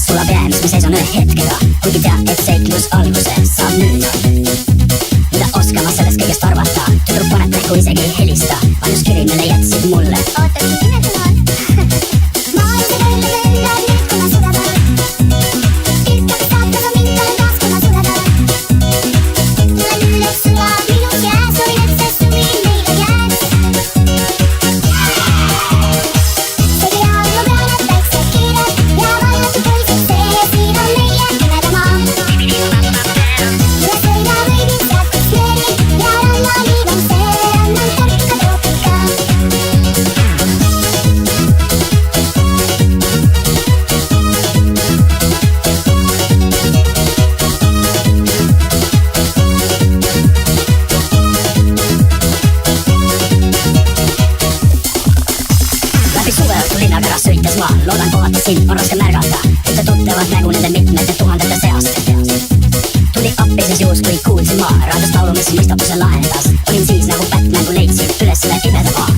Sulla väännys, mä seison yhden hetkellä. Kuinkin tiedä, et seikkilus alku se saa myyä. Mitä oskama selles kaikesta arvahtaa. Tytru panette kuitenkin helistää. Vaan jos kirimelle jätsit mulle. Oottako minä tuon? Mä oon se löyllä nyt kun mä sudataan. Yrkkä saattaa minkäin taas kun mä sudataan. Tulen ylös sulla minut jää. Soin et sä sumiin meillä jääs. Sekä aallo väänät täksä kiirät. Ja vallattu poiset se siinä on meidän kemätä maa. Ja söidään veidit sätkuks meri. Ja rannaa liivan se annan tarkka tropikkaa. Läpi suvel tuli nagara syyttäs maa. Loodan kohtasin, on raske märgata. Yhtä tuttevat näkuneiden mitmeiden tuhantetta seasta. Tuli appises juus, kui kuulsin maa. Raatas taulu, missä muista se lahentas. Olin siis nagu Batman, kun leitsin ylös sille imetä maa.